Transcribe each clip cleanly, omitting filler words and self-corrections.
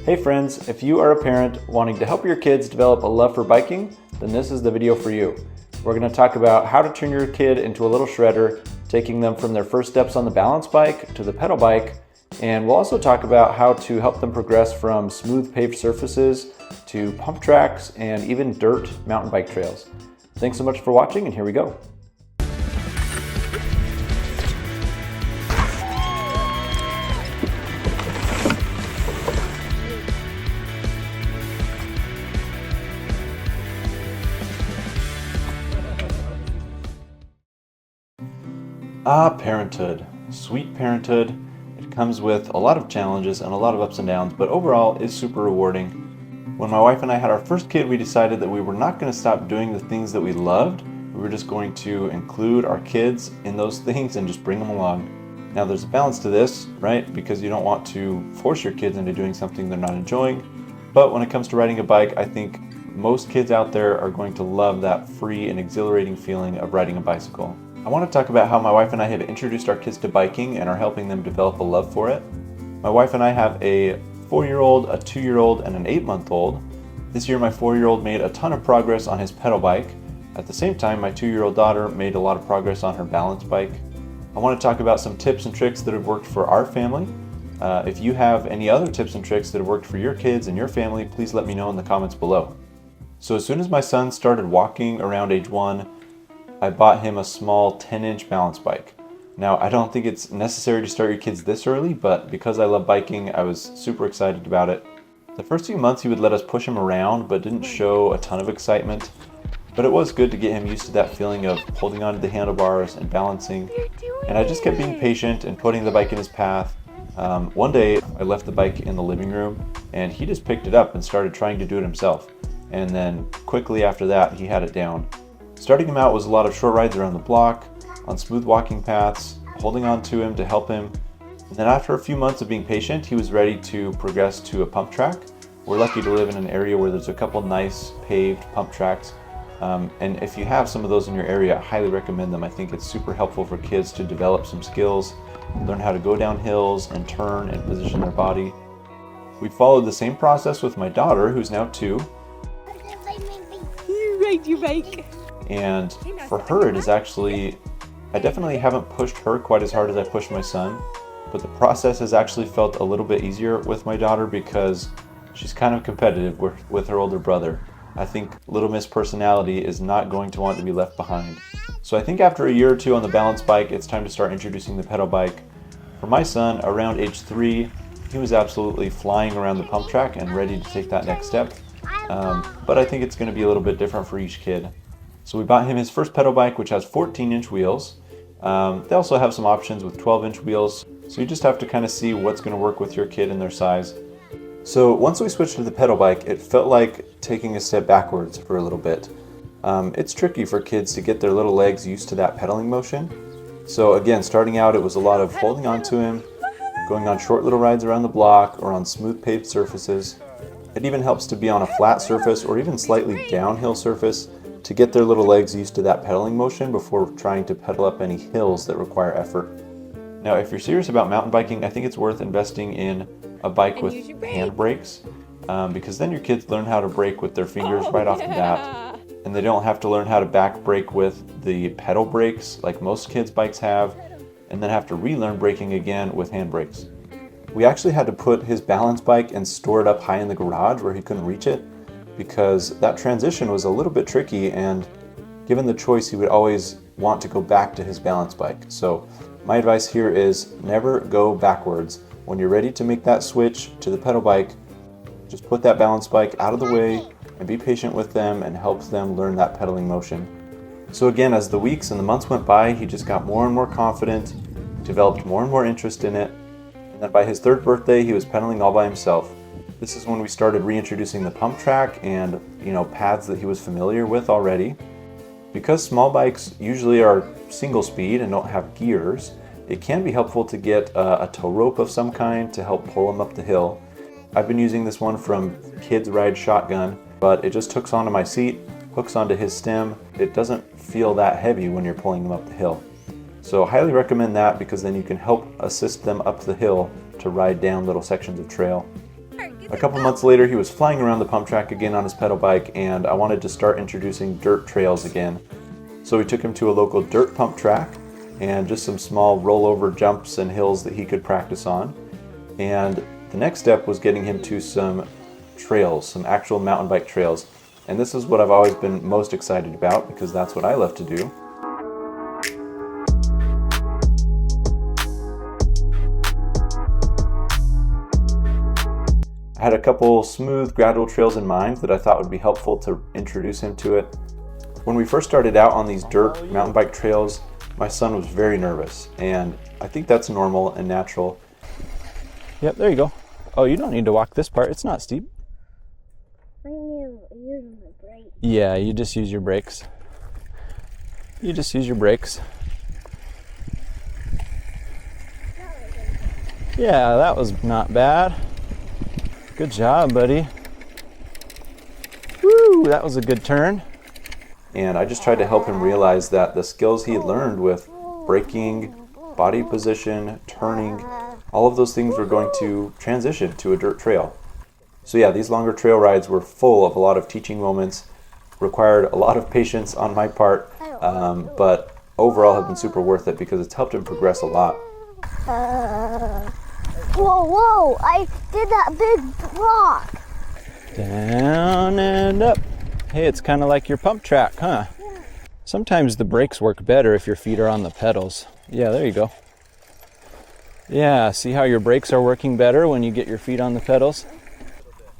Hey friends, if you are a parent wanting to help your kids develop a love for biking, then this is the video for you. We're going to talk about how to turn your kid into a little shredder, taking them from their first steps on the balance bike to the pedal bike, and we'll also talk about how to help them progress from smooth paved surfaces to pump tracks and even dirt mountain bike trails. Thanks so much for watching, and here we go. Parenthood. Sweet parenthood. It comes with a lot of challenges and a lot of ups and downs, but overall is super rewarding. When my wife and I had our first kid, we decided that we were not going to stop doing the things that we loved. We were just going to include our kids in those things and just bring them along. Now there's a balance to this, right? Because you don't want to force your kids into doing something they're not enjoying. But when it comes to riding a bike, I think most kids out there are going to love that free and exhilarating feeling of riding a bicycle. I want to talk about how my wife and I have introduced our kids to biking and are helping them develop a love for it. My wife and I have a 4-year-old, a 2-year-old, and an 8-month-old. This year my 4-year-old made a ton of progress on his pedal bike. At the same time, my 2-year-old daughter made a lot of progress on her balance bike. I want to talk about some tips and tricks that have worked for our family. If you have any other tips and tricks that have worked for your kids and your family, please let me know in the comments below. So as soon as my son started walking around age 1, I bought him a small 10-inch balance bike. Now, I don't think it's necessary to start your kids this early, but because I love biking, I was super excited about it. The first few months he would let us push him around, but didn't show a ton of excitement. But it was good to get him used to that feeling of holding onto the handlebars and balancing. And I just kept being patient and putting the bike in his path. One day, I left the bike in the living room, and he just picked it up and started trying to do it himself. And then quickly after that, he had it down. Starting him out was a lot of short rides around the block, on smooth walking paths, holding on to him to help him. And then after a few months of being patient, he was ready to progress to a pump track. We're lucky to live in an area where there's a couple nice paved pump tracks. And if you have some of those in your area, I highly recommend them. I think it's super helpful for kids to develop some skills, learn how to go down hills and turn and position their body. We followed the same process with my daughter, who's now 2. You bake. And for her, it is actually, I definitely haven't pushed her quite as hard as I pushed my son, but the process has actually felt a little bit easier with my daughter because she's kind of competitive with her older brother. I think Little Miss personality is not going to want to be left behind. So I think after a year or 2 on the balance bike, it's time to start introducing the pedal bike. For my son, around age 3, he was absolutely flying around the pump track and ready to take that next step. But I think it's going to be a little bit different for each kid. So we bought him his first pedal bike, which has 14-inch wheels. They also have some options with 12-inch wheels. So you just have to kind of see what's going to work with your kid and their size. So once we switched to the pedal bike, it felt like taking a step backwards for a little bit. It's tricky for kids to get their little legs used to that pedaling motion. So again, starting out, it was a lot of holding on to him, going on short little rides around the block or on smooth paved surfaces. It even helps to be on a flat surface or even slightly downhill surface to get their little legs used to that pedaling motion before trying to pedal up any hills that require effort. Now, if you're serious about mountain biking, I think it's worth investing in a bike with hand brakes because then your kids learn how to brake with their fingers right off the bat, and they don't have to learn how to back brake with the pedal brakes like most kids' bikes have, and then have to relearn braking again with hand brakes. We actually had to put his balance bike and store it up high in the garage where he couldn't reach it, because that transition was a little bit tricky, and given the choice, he would always want to go back to his balance bike. So my advice here is never go backwards. When you're ready to make that switch to the pedal bike, just put that balance bike out of the way and be patient with them and help them learn that pedaling motion. So again, as the weeks and the months went by, he just got more and more confident, developed more and more interest in it, and then by his 3rd birthday, he was pedaling all by himself. This is when we started reintroducing the pump track and, paths that he was familiar with already. Because small bikes usually are single speed and don't have gears, it can be helpful to get a tow rope of some kind to help pull him up the hill. I've been using this one from Kids Ride Shotgun, but it just hooks onto my seat, hooks onto his stem. It doesn't feel that heavy when you're pulling him up the hill. So I highly recommend that because then you can help assist them up the hill to ride down little sections of trail. A couple months later, he was flying around the pump track again on his pedal bike, and I wanted to start introducing dirt trails again. So we took him to a local dirt pump track and just some small rollover jumps and hills that he could practice on. And the next step was getting him to some trails, some actual mountain bike trails. And this is what I've always been most excited about because that's what I love to do. I had a couple smooth, gradual trails in mind that I thought would be helpful to introduce him to it. When we first started out on these dirt mountain bike trails, my son was very nervous, and I think that's normal and natural. Yep, there you go. Oh, you don't need to walk this part. It's not steep. I knew using the brake. Yeah, you just use your brakes. You just use your brakes. Yeah, that was not bad. Good job, buddy. Woo, that was a good turn. And I just tried to help him realize that the skills he had learned with braking, body position, turning, all of those things were going to transition to a dirt trail. So yeah, these longer trail rides were full of a lot of teaching moments, required a lot of patience on my part, but overall have been super worth it because it's helped him progress a lot. Whoa, I did that big rock. Down and up. Hey, it's kind of like your pump track, huh? Sometimes the brakes work better if your feet are on the pedals. Yeah, there you go. Yeah, see how your brakes are working better when you get your feet on the pedals?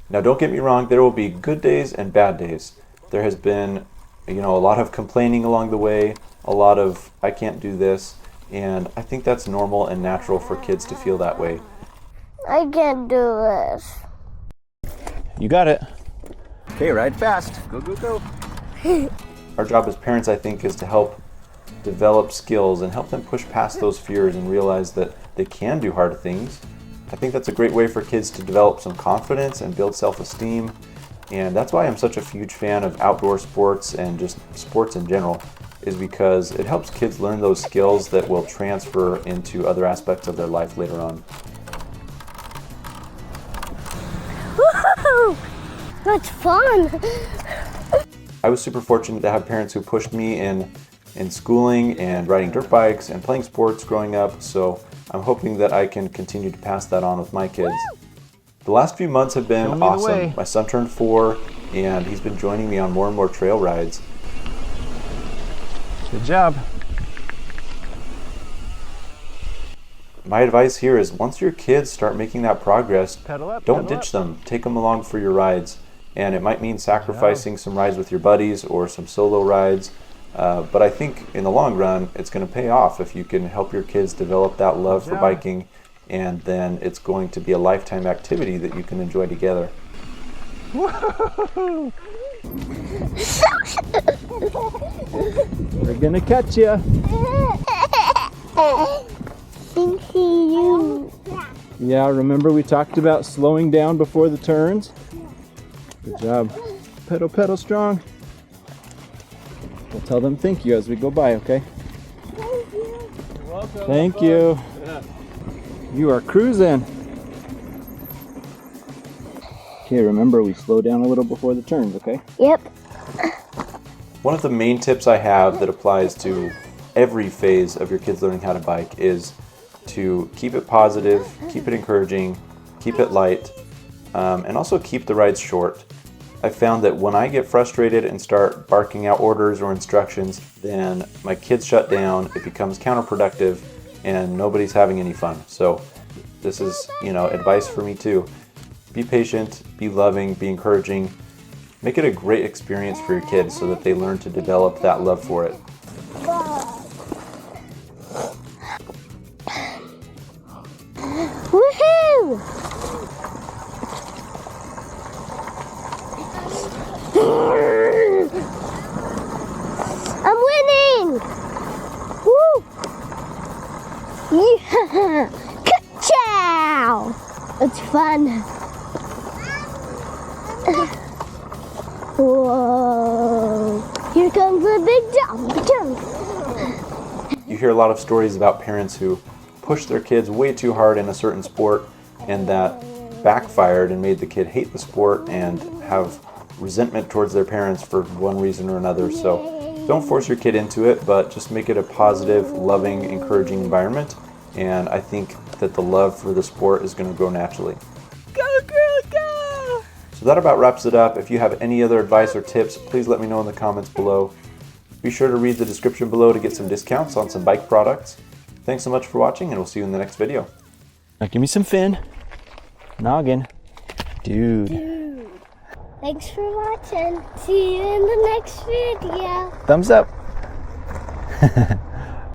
Now don't get me wrong, there will be good days and bad days. There has been, a lot of complaining along the way, a lot of I can't do this, and I think that's normal and natural for kids to feel that way. I can't do this. You got it. Okay, ride fast. Go, go, go. Our job as parents, I think, is to help develop skills and help them push past those fears and realize that they can do hard things. I think that's a great way for kids to develop some confidence and build self-esteem. And that's why I'm such a huge fan of outdoor sports and just sports in general, is because it helps kids learn those skills that will transfer into other aspects of their life later on. Woohoo! That's fun. I was super fortunate to have parents who pushed me in schooling and riding dirt bikes and playing sports growing up, so I'm hoping that I can continue to pass that on with my kids. The last few months have been awesome. My son turned 4 and he's been joining me on more and more trail rides. Good job. My advice here is once your kids start making that progress, Pedal up, don't pedal ditch up. them. Take them along for your rides. And it might mean sacrificing some rides with your buddies or some solo rides. But I think in the long run, it's going to pay off if you can help your kids develop that love for biking, and then it's going to be a lifetime activity that you can enjoy together. We're gonna catch you. Thank you. Yeah, remember we talked about slowing down before the turns? Good job. Pedal, pedal strong. We'll tell them thank you as we go by, okay? Thank you. You're welcome. Thank you. You are cruising. Okay, remember we slow down a little before the turns, okay? Yep. One of the main tips I have that applies to every phase of your kids learning how to bike is to keep it positive, keep it encouraging, keep it light, and also keep the rides short. I found that when I get frustrated and start barking out orders or instructions, then my kids shut down, it becomes counterproductive, and nobody's having any fun. So this is, advice for me too. Be patient, be loving, be encouraging. Make it a great experience for your kids so that they learn to develop that love for it. Woohoo! I'm winning! Woo! Yeah! Ka-chow! It's fun. Whoa! Here comes a big jump! You hear a lot of stories about parents who push their kids way too hard in a certain sport, and that backfired and made the kid hate the sport and have resentment towards their parents for one reason or another. So don't force your kid into it, but just make it a positive, loving, encouraging environment. And I think that the love for the sport is going to grow naturally. Go, girl, go! So that about wraps it up. If you have any other advice or tips, please let me know in the comments below. Be sure to read the description below to get some discounts on some bike products. Thanks so much for watching, and we'll see you in the next video. Now give me some fin. Noggin. Dude. Thanks for watching. See you in the next video. Thumbs up.